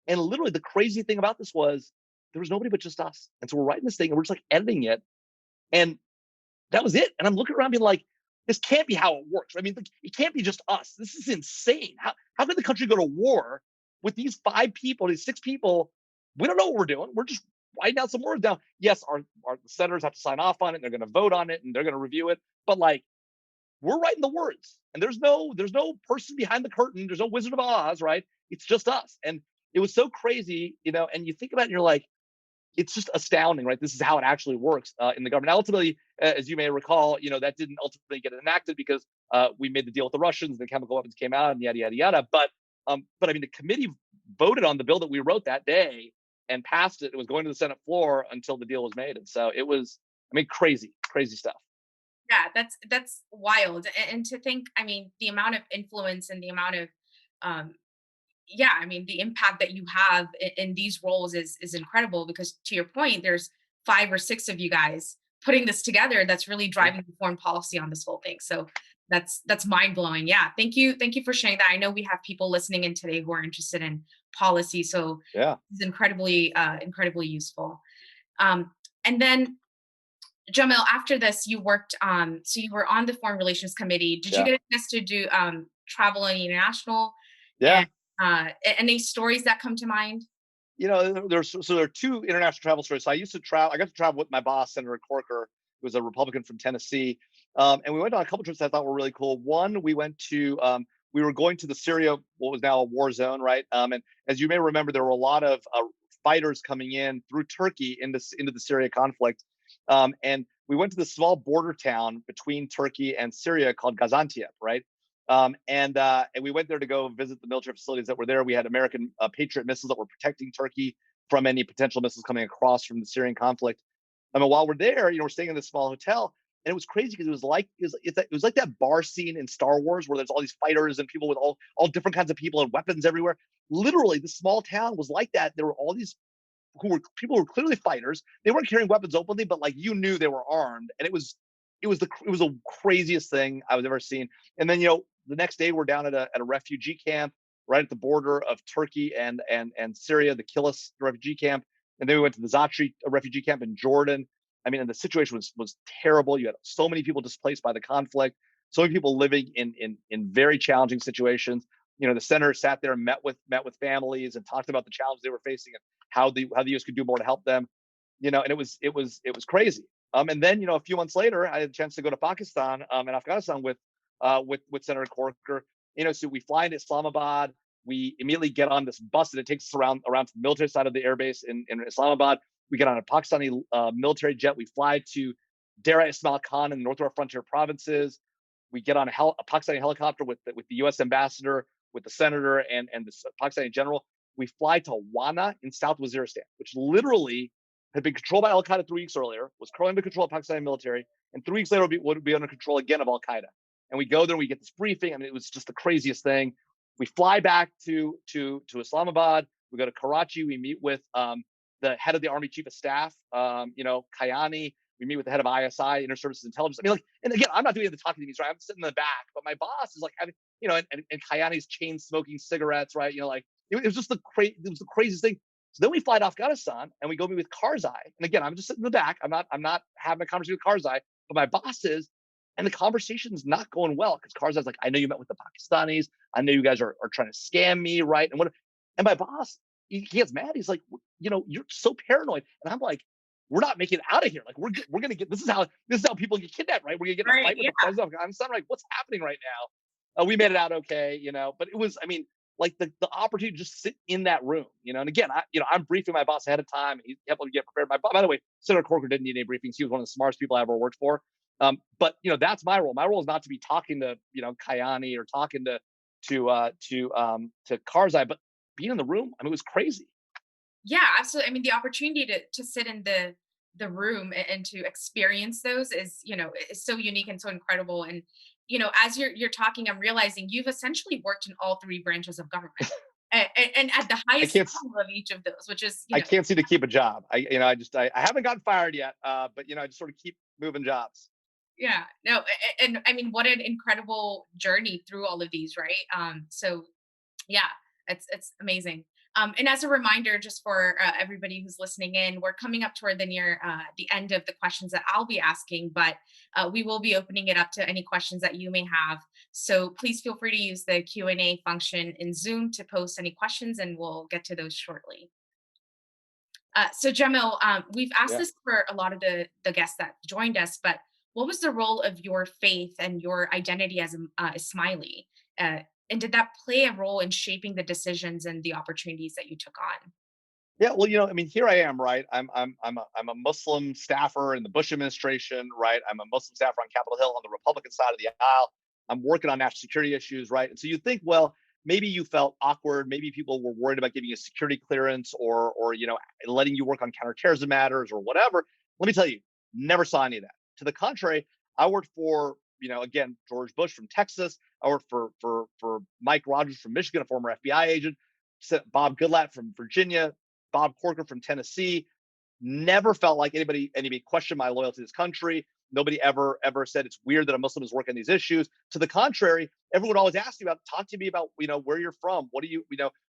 And literally the crazy thing about this was there was nobody but just us. And so we're writing this thing and we're just like editing it. And that was it. And I'm looking around being like, this can't be how it works. I mean, it can't be just us. This is insane. How could the country go to war with these 5 people, these 6 people? We don't know what we're doing. We're just writing out some words down. Yes, our senators have to sign off on it, and they're going to vote on it, and they're going to review it. But like, we're writing the words, and there's no person behind the curtain. There's no Wizard of Oz, right? It's just us. And it was so crazy, and you think about it and you're like, it's just astounding, right? This is how it actually works in the government. Now, ultimately, as you may recall, that didn't ultimately get enacted because we made the deal with the Russians, the chemical weapons came out, and yada yada yada. But I mean, the committee voted on the bill that we wrote that day and passed it. It was going to the Senate floor until the deal was made, and so it was, I mean, crazy stuff. Yeah, that's wild. And to think, I mean, the amount of influence and the amount of um yeah, I mean, the impact that you have in these roles is incredible because to your point, there's 5 or 6 of you guys putting this together that's really Yeah, driving the foreign policy on this whole thing. So that's mind blowing. Yeah. Thank you for sharing that. I know we have people listening in today who are interested in policy. So yeah, it's incredibly useful. Um and then Jamil, after this, you worked so you were on the Foreign Relations Committee. Did you yeah, get a chance to do travel and international? yeah. And any stories that come to mind? There are two international travel stories. So I used to travel. I got to travel with my boss, Senator Corker, who was a Republican from Tennessee, and we went on a couple trips I thought were really cool. One, we were going to the Syria, what was now a war zone, right? And as you may remember, there were a lot of fighters coming in through Turkey into the Syria conflict, and we went to this small border town between Turkey and Syria called Gaziantep, right? And we went there to go visit the military facilities that were there. We had American Patriot missiles that were protecting Turkey from any potential missiles coming across from the Syrian conflict. I mean, while we're there, we're staying in this small hotel, and it was crazy because it was like that bar scene in Star Wars where there's all these fighters and people with all different kinds of people and weapons everywhere. Literally, the small town was like that. There were all these people who were clearly fighters. They weren't carrying weapons openly, but like you knew they were armed, and it was the craziest thing I was ever seen. And then the next day we're down at a refugee camp right at the border of Turkey and Syria, the Kilis refugee camp, and then we went to the Zatri refugee camp in Jordan. I mean, and the situation was terrible. You had so many people displaced by the conflict, so many people living in very challenging situations. The senator sat there and met with families and talked about the challenges they were facing and how the U.S. could do more to help them. And it was crazy. And then a few months later, I had a chance to go to Pakistan and Afghanistan with Senator Corker. So we fly into Islamabad. We immediately get on this bus and it takes us around to the military side of the airbase in Islamabad. We get on a Pakistani military jet. We fly to Dera Ismail Khan in the North Frontier provinces. We get on a Pakistani helicopter with the U.S. ambassador, with the senator, and the Pakistani general. We fly to Wana in South Waziristan, which literally had been controlled by Al Qaeda 3 weeks earlier, was currently under control of Pakistani military, and 3 weeks later would be under control again of Al Qaeda. And we go there and we get this briefing. I mean, it was just the craziest thing. We fly back to Islamabad. We go to Karachi. We meet with the head of the Army Chief of Staff, Kayani. We meet with the head of ISI, Inter-Services Intelligence. I mean, and again, I'm not doing the talking to these, right? I'm sitting in the back, but my boss is like having, and Kayani's chain smoking cigarettes, right? It was just the craziest thing. So then we fly to Afghanistan and we go meet with Karzai. And again, I'm just sitting in the back. I'm not having a conversation with Karzai, but my boss is, and the conversation's not going well because Karzai's like, I know you met with the Pakistanis. I know you guys are trying to scam me, right? And my boss, he gets mad. He's like, you're so paranoid. And I'm like, we're not making it out of here. Like we're gonna get. This is how people get kidnapped, right? We're gonna get in a fight with the president of Afghanistan. Like, what's happening right now? We made it out okay, but it was, I mean, like the opportunity to just sit in that room, and again, I'm briefing my boss ahead of time, and he helped me get prepared. By the way, Senator Corker didn't need any briefings. He was one of the smartest people I ever worked for. But that's my role. My role is not to be talking to Kayani or talking to Karzai, but being in the room. I mean, it was crazy. Yeah, absolutely. I mean, the opportunity to sit in the room and to experience those is so unique and so incredible. And as you're talking, I'm realizing you've essentially worked in all three branches of government. And at the highest level of each of those, which is I can't seem to keep a job. I haven't gotten fired yet, but I just sort of keep moving jobs. Yeah, no, and I mean, what an incredible journey through all of these, right? So yeah, it's amazing. And as a reminder, just for everybody who's listening in, we're coming up toward the end of the questions that I'll be asking, but we will be opening it up to any questions that you may have. So please feel free to use the Q&A function in Zoom to post any questions, and we'll get to those shortly. So Jamil, we've asked this for a lot of the guests that joined us, but what was the role of your faith and your identity as a Ismaili? And did that play a role in shaping the decisions and the opportunities that you took on? Yeah, well, I mean, here I am, right? I'm a Muslim staffer in the Bush administration, right? I'm a Muslim staffer on Capitol Hill on the Republican side of the aisle. I'm working on national security issues, right? And so you think, well, maybe you felt awkward, maybe people were worried about giving you a security clearance or letting you work on counterterrorism matters or whatever. Let me tell you, never saw any of that. To the contrary, I worked for again, George Bush from Texas. I worked for Mike Rogers from Michigan, a former FBI agent, Bob Goodlatte from Virginia, Bob Corker from Tennessee. Never felt like anybody questioned my loyalty to this country. Nobody ever said it's weird that a Muslim is working on these issues. To the contrary, everyone always asked me talk to me about where you're from. What do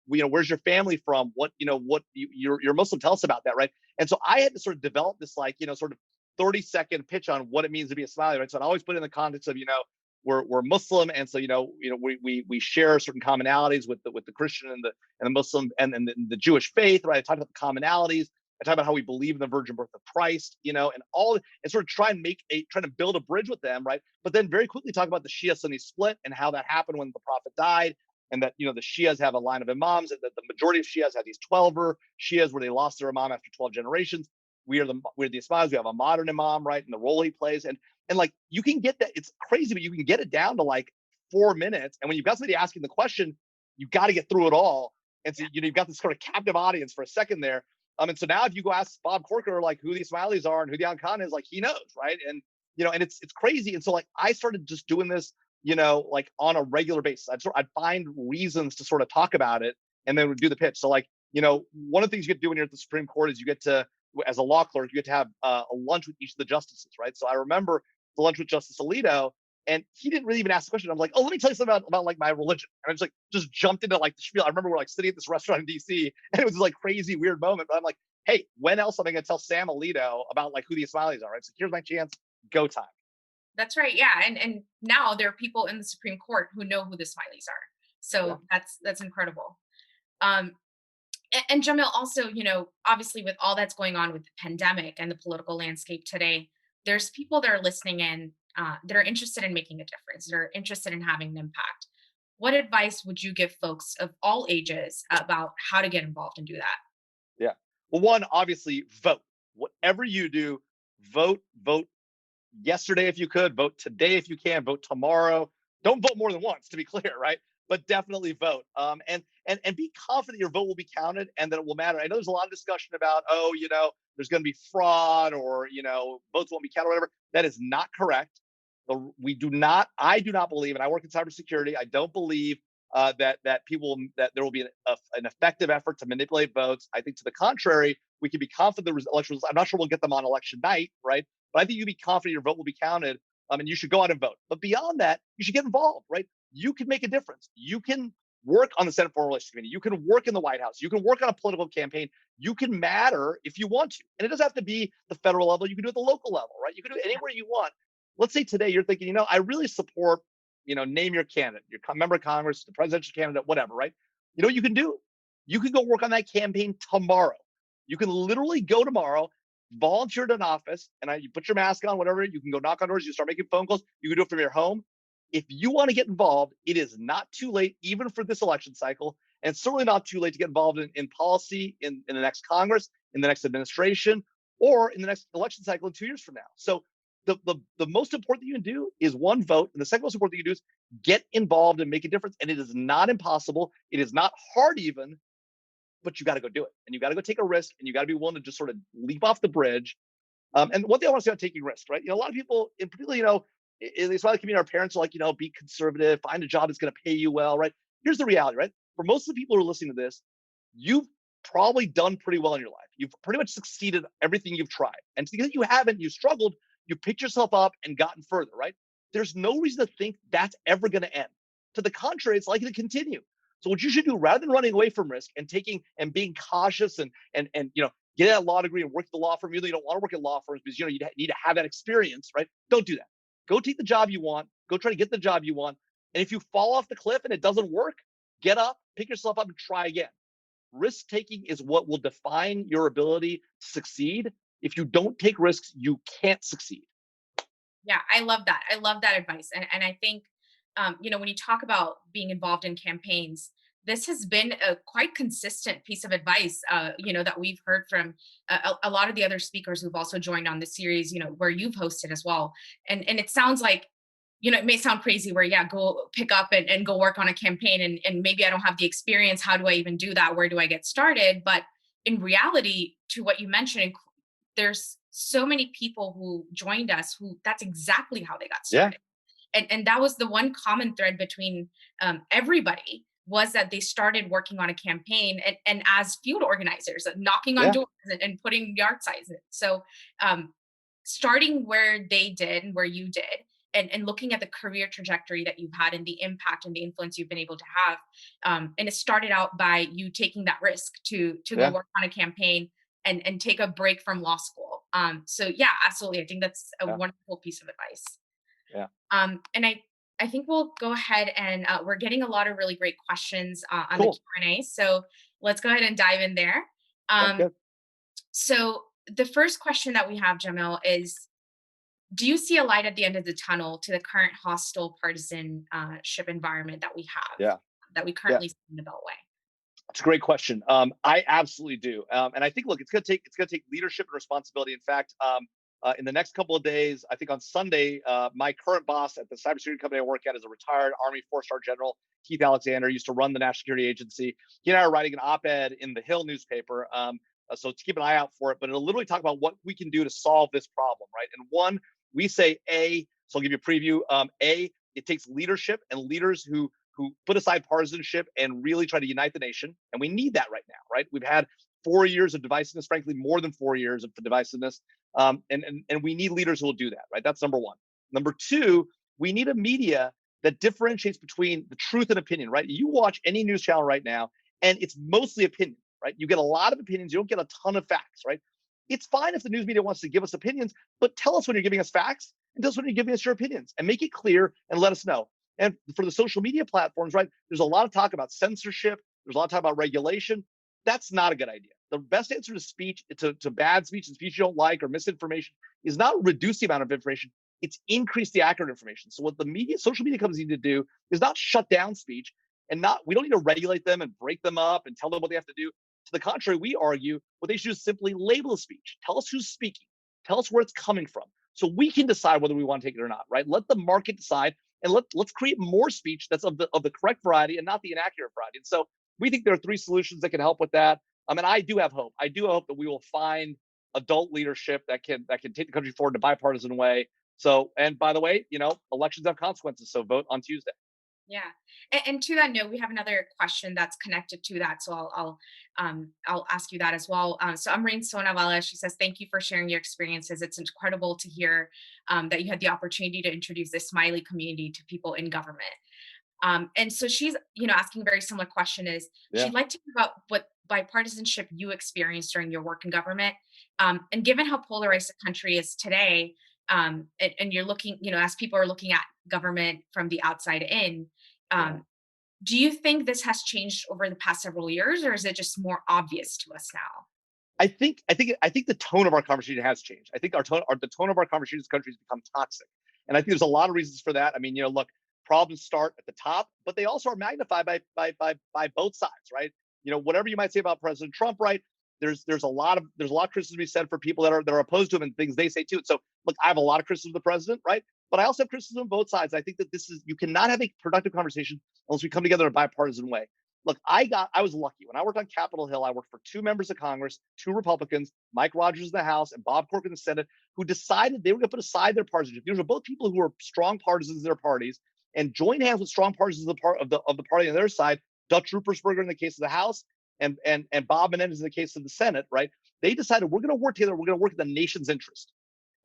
where's your family from? What you're Muslim. Tell us about that, right? And so I had to sort of develop this sort of 30-second pitch on what it means to be a Somali, right? So I always put it in the context of we're Muslim, and so we share certain commonalities with the Christian and the Muslim and the Jewish faith, right? I talked about the commonalities. I talk about how we believe in the virgin birth of Christ, and sort of trying to build a bridge with them, right? But then very quickly talk about the Shia Sunni split and how that happened when the Prophet died, and that the Shias have a line of imams, and that the majority of Shias have these 12er Shias where they lost their imam after 12 generations. We're the Ismailis. We have a modern imam, right, and the role he plays, and like you can get that. It's crazy, but you can get it down to like 4 minutes. And when you've got somebody asking the question, you got to get through it all. And so you've got this sort of captive audience for a second there. And so now if you go ask Bob Corker like who the Ismailis are and who the Khan is, like he knows, right? And and it's crazy. And so like I started just doing this, like on a regular basis. I'd find reasons to sort of talk about it, and then we'd do the pitch. So like one of the things you get to do when you're at the Supreme Court is you get to, as a law clerk, you get to have a lunch with each of the justices, right? So I remember the lunch with Justice Alito, and he didn't really even ask the question. I'm like, oh, let me tell you something about like my religion. And I just jumped into like the spiel. I remember we're like sitting at this restaurant in DC, and it was this like crazy weird moment. But I'm like, hey, when else am I going to tell Sam Alito about like who the Ismailis are? Right? So here's my chance. Go time. That's right. Yeah. And now there are people in the Supreme Court who know who the Smileys are. So that's incredible. And Jamil, also, obviously with all that's going on with the pandemic and the political landscape today, there's people that are listening in that are interested in making a difference, that are interested in having an impact. What advice would you give folks of all ages about how to get involved and do that? Yeah. Well, one, obviously, vote. Whatever you do, vote yesterday if you could, vote today if you can, vote tomorrow. Don't vote more than once, to be clear, right? But definitely vote. And be confident your vote will be counted and that it will matter. I know there's a lot of discussion about, there's going to be fraud or, votes won't be counted or whatever. That is not correct. I do not believe, and I work in cybersecurity, I don't believe that there will be an effective effort to manipulate votes. I think to the contrary, we can be confident the elections. I'm not sure we'll get them on election night, right? But I think you can be confident your vote will be counted, and you should go out and vote. But beyond that, you should get involved, right? You can make a difference. You can work on the Senate Foreign Relations Committee. You can work in the White House. You can work on a political campaign. You can matter if you want to. And it doesn't have to be the federal level. You can do it at the local level, right? You can do it anywhere you want. Let's say today you're thinking, I really support, name your candidate, your member of Congress, the presidential candidate, whatever, right? You know what you can do? You can go work on that campaign tomorrow. You can literally go tomorrow, volunteer at an office, and you put your mask on, whatever. You can go knock on doors. You start making phone calls. You can do it from your home. If you want to get involved, it is not too late, even for this election cycle, and it's certainly not too late to get involved in policy in the next Congress, in the next administration, or in the next election cycle in 2 years from now. So the most important thing you can do is one, vote, and the second most important thing you can do is get involved and make a difference. And it is not impossible. It is not hard even, but you got to go do it, and you got to go take a risk, and you got to be willing to just sort of leap off the bridge. And one thing I want to say about taking risks, right? A lot of people, in particular, in the Israeli community, our parents are like, be conservative, find a job that's going to pay you well, right? Here's the reality, right? For most of the people who are listening to this, you've probably done pretty well in your life. You've pretty much succeeded everything you've tried. And because you haven't, you struggled, you picked yourself up and gotten further, right? There's no reason to think that's ever going to end. To the contrary, it's likely to continue. So what you should do, rather than running away from risk and being cautious and get a law degree and work at the law firm, you don't want to work at law firms because you need to have that experience, right? Don't do that. Go take the job you want. Go try to get the job you want. And if you fall off the cliff and it doesn't work, get up, pick yourself up, and try again. Risk taking is what will define your ability to succeed. If you don't take risks, you can't succeed. Yeah, I love that. I love that advice. And I think, when you talk about being involved in campaigns, this has been a quite consistent piece of advice, that we've heard from a lot of the other speakers who've also joined on the series, where you've hosted as well. And it sounds like, it may sound crazy where, go pick up and go work on a campaign and maybe I don't have the experience. How do I even do that? Where do I get started? But in reality, to what you mentioned, there's so many people who joined us who that's exactly how they got started. And that was the one common thread between everybody, was that they started working on a campaign and as field organizers, knocking on doors and putting yard signs in. So starting where they did and where you did, and looking at the career trajectory that you've had and the impact and the influence you've been able to have. And it started out by you taking that risk to go work on a campaign and take a break from law school. So yeah, absolutely. I think that's a wonderful piece of advice. Yeah. And I think we'll go ahead and we're getting a lot of really great questions on the Cool. Q&A. So let's go ahead and dive in there. Sounds Um, good. so the first question that we have, Jamil, is do you see a light at the end of the tunnel to the current hostile partisanship environment that we have, Yeah. that we Yeah. currently see in the Beltway? It's a great question. I absolutely do, and I think look, it's going to take leadership and responsibility. In fact, in the next couple of days, I think on Sunday, my current boss at the cybersecurity company I work at is a retired Army four-star general, Keith Alexander. Used to run the National Security Agency. He and I are writing an op-ed in the Hill newspaper. So to keep an eye out for it, but it'll literally talk about what we can do to solve this problem, right? And one, we say A. So I'll give you a preview. A, it takes leadership and leaders who put aside partisanship and really try to unite the nation. And we need that right now, right? We've had 4 years of divisiveness, frankly, more than 4 years of the divisiveness. And we need leaders who will do that, right? That's number one. Number two, we need a media that differentiates between the truth and opinion, right? You watch any news channel right now, and it's mostly opinion, right? You get a lot of opinions, you don't get a ton of facts, right? It's fine if the news media wants to give us opinions, but tell us when you're giving us facts and tell us when you're giving us your opinions and make it clear and let us know. And for the social media platforms, right, there's a lot of talk about censorship. There's a lot of talk about regulation. That's not a good idea. The best answer to speech, to bad speech and speech you don't like or misinformation is not reduce the amount of information. It's increase the accurate information. So what the media, social media companies need to do is not shut down speech and not, we don't need to regulate them and break them up and tell them what they have to do. To the contrary, we argue what they should do is simply label the speech. Tell us who's speaking. Tell us where it's coming from. So we can decide whether we want to take it or not, right? Let the market decide and let's create more speech that's of the correct variety and not the inaccurate variety. And so we think there are three solutions that can help with that. I mean, I do have hope. I do hope that we will find adult leadership that can take the country forward in a bipartisan way. So, and by the way, elections have consequences. So vote on Tuesday. Yeah, and to that note, we have another question that's connected to that, so I'll ask you that as well. So Amreen Sonawala, she says, "Thank you for sharing your experiences. It's incredible to hear that you had the opportunity to introduce the Smiley community to people in government." And so she's, asking a very similar question. Is Yeah. she'd like to hear about what bipartisanship you experienced during your work in government, and given how polarized the country is today, and you're looking, as people are looking at government from the outside in, Yeah. um, do you think this has changed over the past several years, or is it just more obvious to us now? I think the tone of our conversation has changed. I think the tone of our conversation in this country has become toxic, and I think there's a lot of reasons for that. I mean, look, problems start at the top, but they also are magnified by both sides, right? Whatever you might say about President Trump, right? There's a lot of criticism to be said for people that are opposed to him and things they say too. So look, I have a lot of criticism of the president, right? But I also have criticism of both sides. I think that you cannot have a productive conversation unless we come together in a bipartisan way. Look, I was lucky when I worked on Capitol Hill. I worked for two members of Congress, two Republicans, Mike Rogers in the House and Bob Corker in the Senate, who decided they were going to put aside their partisanship. These were both people who were strong partisans in their parties and joined hands with strong partisans of the party on their side. Dutch Ruppersberger in the case of the House, and Bob Menendez in the case of the Senate. Right? They decided we're going to work together. We're going to work in the nation's interest.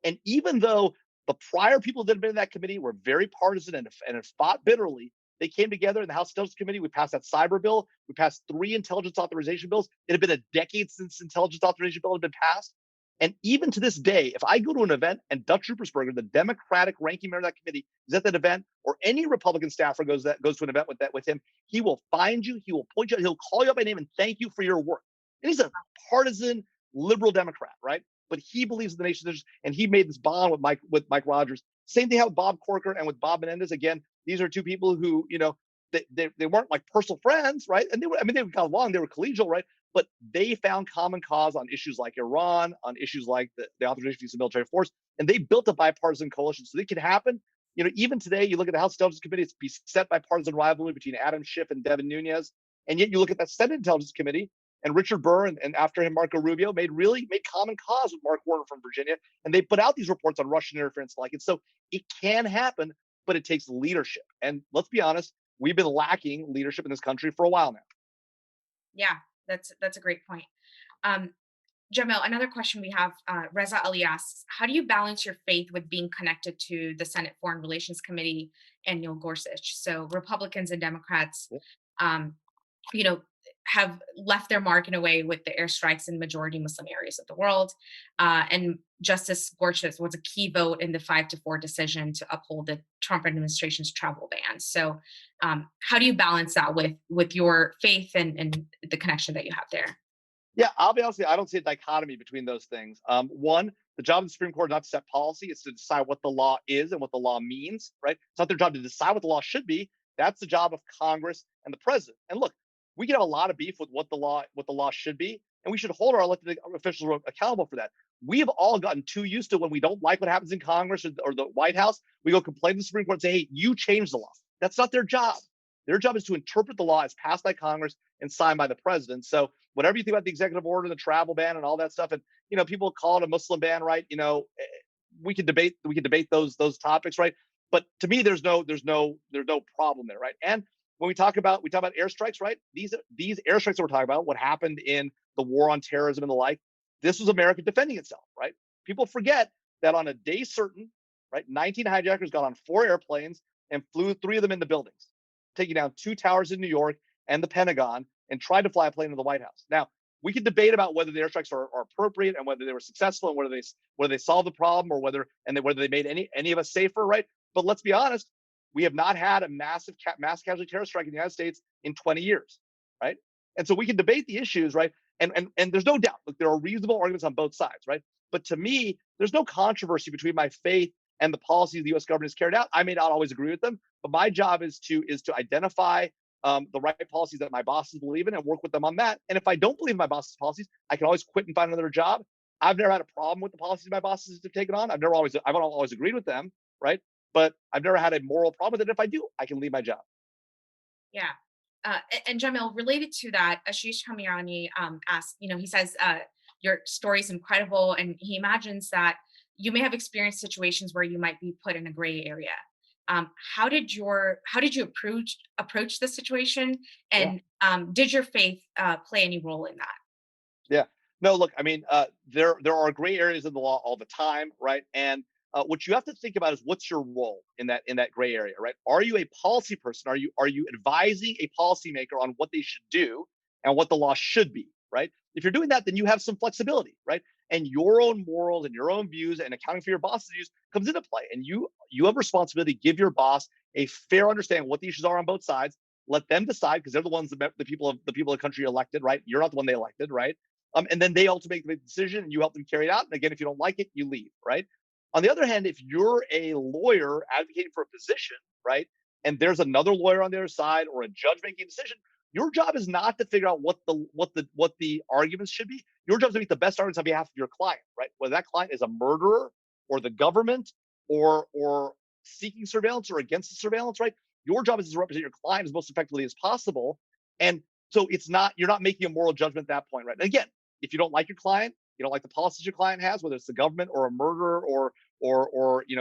And even though the prior people that had been in that committee were very partisan and have fought bitterly, they came together in the House Intelligence Committee. We passed that cyber bill. We passed three intelligence authorization bills. It had been a decade since intelligence authorization bill had been passed. And even to this day, if I go to an event and Dutch Ruppersberger, the Democratic ranking member of that committee, is at that event, or any Republican staffer goes to an event with him, he will find you, he will point you out, he'll call you up by name and thank you for your work. And he's a partisan liberal Democrat, right? But he believes in the nation's interest, and he made this bond with Mike Rogers. Same thing with Bob Corker and with Bob Menendez. Again, these are two people who, they weren't like personal friends, right? And they got along, they were collegial, right? But they found common cause on issues like Iran, on issues like the authorization of use of military force, and they built a bipartisan coalition. So it could happen. Even today, you look at the House Intelligence Committee; it's beset by partisan rivalry between Adam Schiff and Devin Nunes. And yet, you look at that Senate Intelligence Committee, and Richard Burr and after him Marco Rubio made common cause with Mark Warner from Virginia, and they put out these reports on Russian interference like it. So it can happen, but it takes leadership. And let's be honest, we've been lacking leadership in this country for a while now. Yeah, that's a great point. Um, Jamil, another question we have, Reza Ali asks, how do you balance your faith with being connected to the Senate Foreign Relations Committee and Neil Gorsuch? So Republicans and Democrats, um, you know, have left their mark in a way with the airstrikes in majority Muslim areas of the world. And Justice Gorsuch was a key vote in the 5-4 decision to uphold the Trump administration's travel ban. So, how do you balance that with your faith and the connection that you have there? Yeah, I'll be honest with you, I don't see a dichotomy between those things. One, the job of the Supreme Court is not to set policy, it's to decide what the law is and what the law means, right? It's not their job to decide what the law should be. That's the job of Congress and the president. And look, we can have a lot of beef with what the law should be, and we should hold our elected officials accountable for that. We have all gotten too used to when we don't like what happens in Congress or the White House, we go complain to the Supreme Court and say, hey, you changed the law. That's not their job. Their job is to interpret the law as passed by Congress and signed by the president. So whatever you think about the executive order, the travel ban, and all that stuff, and people call it a Muslim ban, right? We can debate those topics, right? But to me, there's no problem there, right? And when we talk about airstrikes, right? These airstrikes that we're talking about, what happened in the war on terrorism and the like, this was America defending itself, right? People forget that on a day certain, right, 19 hijackers got on 4 airplanes and flew 3 of them into buildings, taking down 2 towers in New York and the Pentagon, and tried to fly a plane to the White House. Now, we could debate about whether the airstrikes are appropriate and whether they were successful and whether they solved the problem or whether they made any of us safer, right? But let's be honest, we have not had a mass casualty terror strike in the United States in 20 years, right? And so we can debate the issues, right? And there's no doubt, look, there are reasonable arguments on both sides, right? But to me, there's no controversy between my faith and the policies the U.S. government has carried out. I may not always agree with them, but my job is to identify the right policies that my bosses believe in and work with them on that. And if I don't believe in my boss's policies, I can always quit and find another job. I've never had a problem with the policies my bosses have taken on. I've not always agreed with them, right? But I've never had a moral problem with it. If I do, I can leave my job. Yeah. And Jamil, related to that, Ashish Kamiani asked, he says, your story is incredible. And he imagines that you may have experienced situations where you might be put in a gray area. How did you approach the situation? Yeah. And did your faith play any role in that? Yeah. No, look, I mean, there are gray areas in the law all the time, right? And what you have to think about is what's your role in that gray area, right? Are you a policy person? Are you advising a policymaker on what they should do and what the law should be, right? If you're doing that, then you have some flexibility, right? And your own morals and your own views and accounting for your boss's views comes into play. And you have a responsibility to give your boss a fair understanding of what the issues are on both sides. Let them decide because they're the ones that the people of the country elected, right? You're not the one they elected, right? And then they ultimately make the decision and you help them carry it out. And again, if you don't like it, you leave, right? On the other hand, if you're a lawyer advocating for a position, right, and there's another lawyer on the other side or a judge making a decision, your job is not to figure out what the arguments should be. Your job is to make the best arguments on behalf of your client, right? Whether that client is a murderer or the government or seeking surveillance or against the surveillance, right? Your job is to represent your client as most effectively as possible. And so you're not making a moral judgment at that point, right? And again, if you don't like your client, you don't like the policies your client has, whether it's the government or a murderer or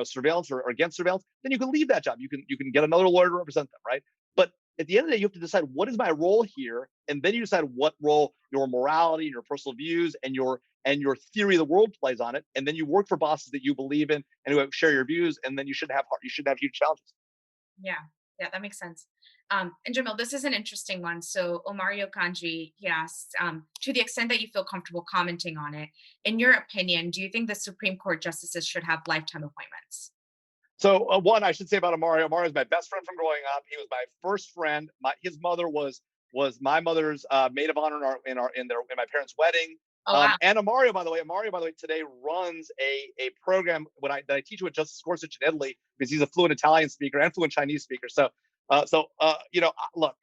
surveillance or against surveillance, then you can leave that job. You can get another lawyer to represent them, right? But at the end of the day, you have to decide what is my role here, and then you decide what role your morality and your personal views and your theory of the world plays on it, and then you work for bosses that you believe in and who share your views, and then you shouldn't have huge challenges. Yeah, that makes sense. And Jamil, this is an interesting one. So Omario Kanji, he asked, to the extent that you feel comfortable commenting on it, in your opinion, do you think the Supreme Court justices should have lifetime appointments? So one, I should say about Omario. Omario is my best friend from growing up. He was my first friend. His mother was my mother's maid of honor in my parents' wedding. Oh, wow. And Omario, by the way, today runs a program that I teach with Justice Gorsuch in Italy because he's a fluent Italian speaker and fluent Chinese speaker. Look,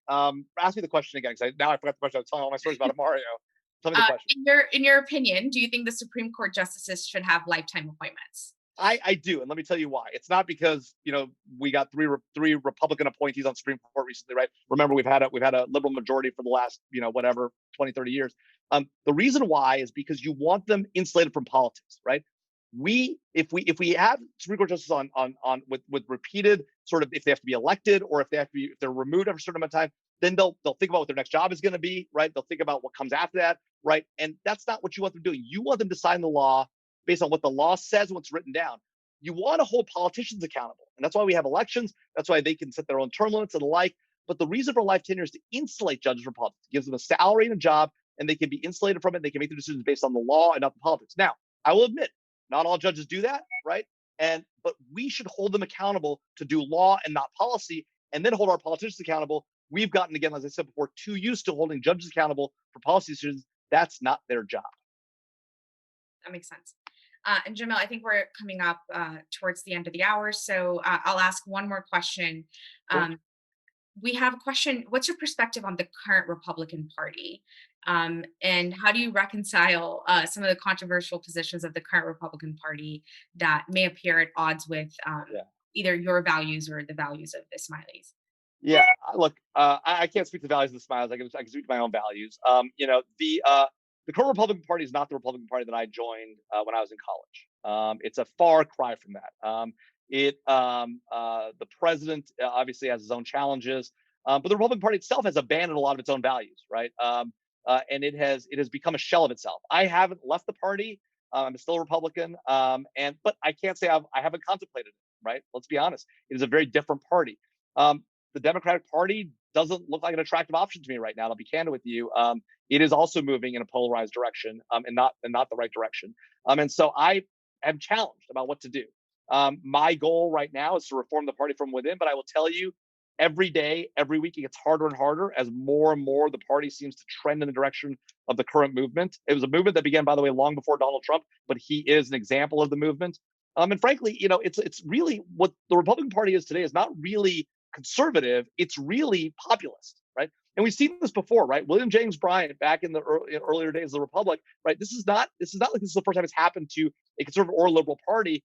ask me the question again because now I forgot the question. I was telling all my stories about Omario. Tell me the question. In your opinion, do you think the Supreme Court justices should have lifetime appointments? I do, and let me tell you why. It's not because we got three Republican appointees on Supreme Court recently, right? Remember, we've had a liberal majority for the last 20, 30 years. The reason why is because you want them insulated from politics, right? If we have Supreme Court justices on with repeated sort of, if they have to be elected or if they're removed after a certain amount of time, then they'll think about what their next job is going to be, right? They'll think about what comes after that, right? And that's not what you want them doing. You want them to sign the law based on what the law says, what's written down. You want to hold politicians accountable. And that's why we have elections. That's why they can set their own term limits and the like. But the reason for life tenure is to insulate judges from politics. It gives them a salary and a job, and they can be insulated from it. They can make their decisions based on the law and not the politics. Now, I will admit, not all judges do that, right? But we should hold them accountable to do law and not policy, and then hold our politicians accountable. We've gotten, again, as I said before, too used to holding judges accountable for policy decisions. That's not their job. That makes sense. And Jamil, I think we're coming up towards the end of the hour, so I'll ask one more question. Sure. We have a question. What's your perspective on the current Republican Party? And how do you reconcile some of the controversial positions of the current Republican Party that may appear at odds with Yeah. either your values or the values of the Smileys? Yeah, look, I can't speak to the values of the Smiles. I can speak to my own values. The current Republican Party is not the Republican Party that I joined when I was in college. It's a far cry from that. The president obviously has his own challenges, but the Republican Party itself has abandoned a lot of its own values, right? And it has become a shell of itself. I haven't left the party. I'm still a Republican, but I can't say I haven't contemplated it. Right? Let's be honest. It is a very different party. Um, the Democratic Party doesn't look like an attractive option to me right now. I'll be candid with you. It is also moving in a polarized direction, and not the right direction. And so I am challenged about what to do. My goal right now is to reform the party from within, but I will tell you, every day, every week, it gets harder and harder as more and more the party seems to trend in the direction of the current movement. It was a movement that began, by the way, long before Donald Trump, but he is an example of the movement. And frankly, it's really what the Republican Party is today is not really conservative. It's really populist, right? And we've seen this before, right? William James Bryant, back in the earlier days of the Republic, right? This is not like this is the first time it's happened to a conservative or liberal party,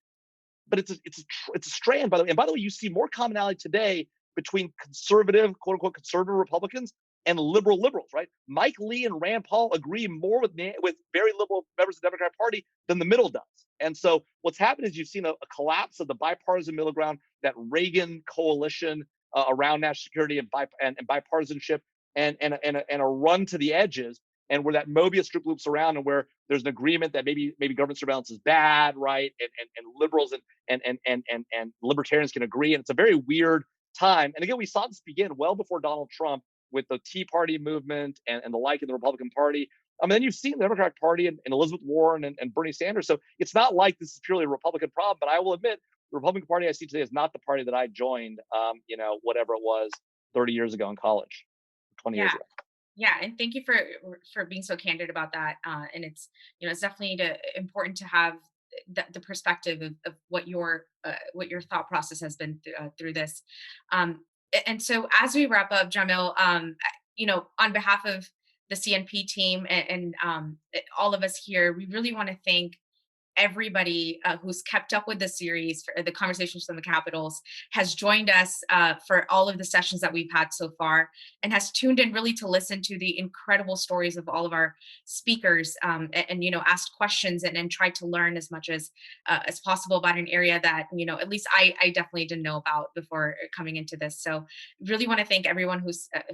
but it's a strand, by the way. And by the way, you see more commonality today between conservative, quote unquote, conservative Republicans and liberal liberals, right? Mike Lee and Rand Paul agree more with very liberal members of the Democratic Party than the middle does. And so what's happened is you've seen a collapse of the bipartisan middle ground, that Reagan coalition around national security and bipartisanship, and a run to the edges, and where that Mobius strip loops around, and where there's an agreement that maybe government surveillance is bad, right? And liberals and libertarians can agree, and it's a very weird time. And again, we saw this begin well before Donald Trump with the Tea Party movement and the like in the Republican Party. Then you've seen the Democratic Party and Elizabeth Warren and Bernie Sanders. So it's not like this is purely a Republican problem, but I will admit the Republican Party I see today is not the party that I joined, whatever it was 30 years ago in college, 20 years Yeah. ago. Yeah, and thank you for being so candid about that. And it's definitely important to have the perspective of what your thought process has been through this. And so as we wrap up, Jamil, on behalf of the CNP team and all of us here, we really want to thank everybody who's kept up with the series for the conversations from the capitals, has joined us for all of the sessions that we've had so far, and has tuned in really to listen to the incredible stories of all of our speakers, and asked questions and tried to learn as much as possible about an area that at least I definitely didn't know about before coming into this. So really want to thank everyone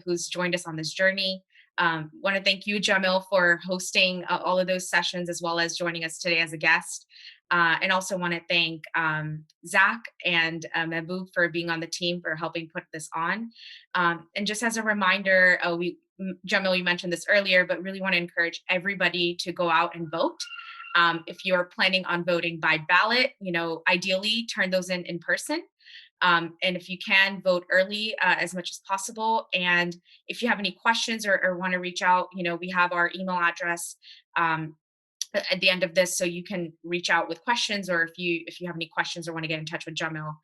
who's joined us on this journey. Want to thank you, Jamil, for hosting all of those sessions, as well as joining us today as a guest. And also want to thank Zach and Mahbub for being on the team for helping put this on. And just as a reminder, Jamil, you mentioned this earlier, but really want to encourage everybody to go out and vote. If you're planning on voting by ballot, ideally turn those in person. And if you can, vote early as much as possible. And if you have any questions or want to reach out, we have our email address at the end of this, so you can reach out with questions, or if you have any questions or want to get in touch with Jamil,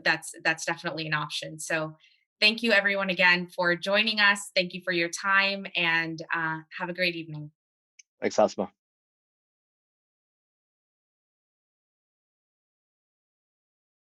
that's definitely an option. So thank you everyone again for joining us. Thank you for your time, and have a great evening. Thanks, Asma.